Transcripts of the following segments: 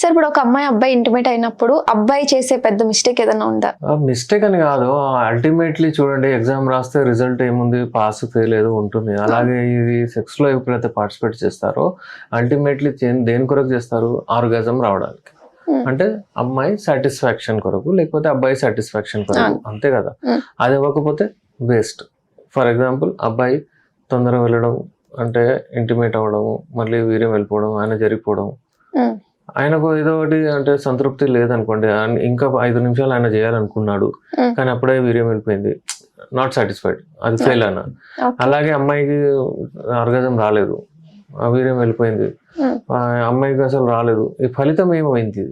Sir ఇప్పుడు ఒక అమ్మాయి అబ్బాయి ఇంటిమేట్ అయినప్పుడు అబ్బాయి చేసే పెద్ద మిస్టేక్ ఏదైనా ఉందా? మిస్టేక్ అని కాదు, అల్టిమేట్లీ చూడండి, ఎగ్జామ్ రాస్తే రిజల్ట్ ఏముంది, పాస్ ఫెయిల్ ఏదో ఉంటుంది. అలాగే ఇది సెక్స్ లో ఎప్పుడైతే పార్టిసిపేట్ చేస్తారో అల్టిమేట్లీ దేని కొరకు చేస్తారు, ఆర్గాజం రావడానికి. అంటే అమ్మాయి సాటిస్ఫాక్షన్ కొరకు, లేకపోతే అబ్బాయి సాటిస్ఫాక్షన్ కొరకు, అంతే కదా. అది ఇవ్వకపోతే వేస్ట్. ఫర్ ఎగ్జాంపుల్, అబ్బాయి తొందరగా వెళ్ళడం అంటే ఇంటిమేట్ అవ్వడము, మళ్ళీ వీర్యం వెళ్ళిపోవడం, ఆయన జరిగిపోవడం, ఆయనకు ఏదో ఒకటి అంటే సంతృప్తి లేదనుకోండి, ఇంకా 5 నిమిషాలు ఆయన చేయాలనుకున్నాడు కానీ అప్పుడే వీర్యం వెళ్ళిపోయింది, నాట్ సాటిస్ఫైడ్, అది ఫెయిల్ అన్న. అలాగే అమ్మాయికి ఆర్గాజం రాలేదు, ఆ వీర్యం వెళ్ళిపోయింది, అమ్మాయికి అసలు రాలేదు, ఈ ఫలితం ఏమైంది?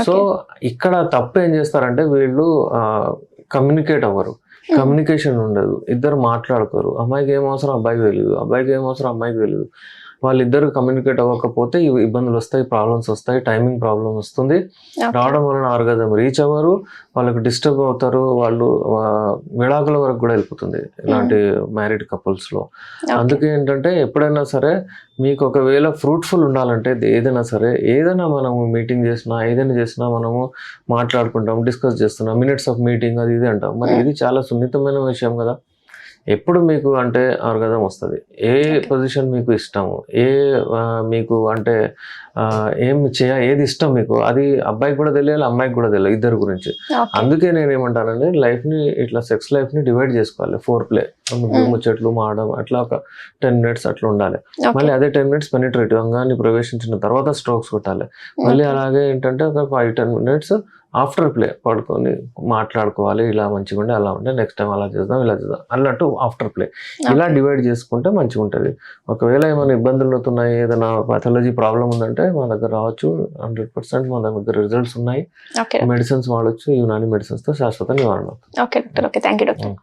సో ఇక్కడ తప్పు ఏం చేస్తారంటే వీళ్ళు కమ్యూనికేట్ అవ్వరు, కమ్యూనికేషన్ ఉండదు, ఇద్దరు మాట్లాడుకోరు. అమ్మాయికి ఏం అవసరం అబ్బాయికి తెలియదు, అబ్బాయికి ఏం అవసరం అమ్మాయికి తెలియదు. వాళ్ళిద్దరు కమ్యూనికేట్ అవ్వకపోతే ఇబ్బందులు వస్తాయి, ప్రాబ్లమ్స్ వస్తాయి, టైమింగ్ ప్రాబ్లమ్ వస్తుంది. రావడం వలన ఆర్గాజం రీచ్ అవ్వరు, వాళ్ళకి డిస్టర్బ్ అవుతారు, వాళ్ళు విడాకుల వరకు కూడా వెళ్ళిపోతుంది ఇలాంటి మ్యారీడ్ కపుల్స్లో. అందుకే ఏంటంటే ఎప్పుడైనా సరే మీకు ఒకవేళ ఫ్రూట్ఫుల్ ఉండాలంటే ఏదైనా మనము మీటింగ్ చేసినా, ఏదైనా చేసినా మనము మాట్లాడుకుంటాం, డిస్కస్ చేస్తున్నాం, మినిట్స్ ఆఫ్ మీటింగ్ అది ఇది అంటాం. మరి ఇది చాలా సున్నితమైన విషయం కదా. ఎప్పుడు మీకు అంటే ఆర్గాజం వస్తుంది, ఏ పొజిషన్ మీకు ఇష్టము, మీకు అంటే ఏది ఇష్టం మీకు, అది అబ్బాయికి కూడా తెలియాలి, అమ్మాయికి కూడా తెలియాలి, ఇద్దరు గురించి. అందుకే నేను ఏమంటానంటే లైఫ్ని ఇట్లా సెక్స్ లైఫ్ని డివైడ్ చేసుకోవాలి. 4 ప్లే, ముచ్చట్లు మాడడం, అట్లా ఒక 10 minutes అట్లా ఉండాలి. మళ్ళీ అదే 10 minutes పెనిట్రేటివ్, అంగాన్ని ప్రవేశించిన తర్వాత స్ట్రోక్స్ కొట్టాలి. మళ్ళీ అలాగే ఏంటంటే ఒక 5-10 minutes ఆఫ్టర్ ప్లే పడుకొని మాట్లాడుకోవాలి, ఇలా మంచిగా ఉండే అలా ఉండే, నెక్స్ట్ టైం అలా చేద్దాం ఇలా చేద్దాం అన్నట్టు ఆఫ్టర్ ప్లే. ఇలా డివైడ్ చేసుకుంటే మంచిగా ఉంటుంది. ఒకవేళ ఏమైనా ఇబ్బందులు అవుతున్నాయి, ఏదైనా పాథాలజీ ప్రాబ్లం ఉందంటే మా దగ్గర రావచ్చు, 100% మా దగ్గర రిజల్ట్స్ ఉన్నాయి, మెడిసిన్స్ వాడచ్చు, యునాని మెడిసిన్స్తో శాశ్వత నివారణ. Okay doctor, okay, thank you doctor.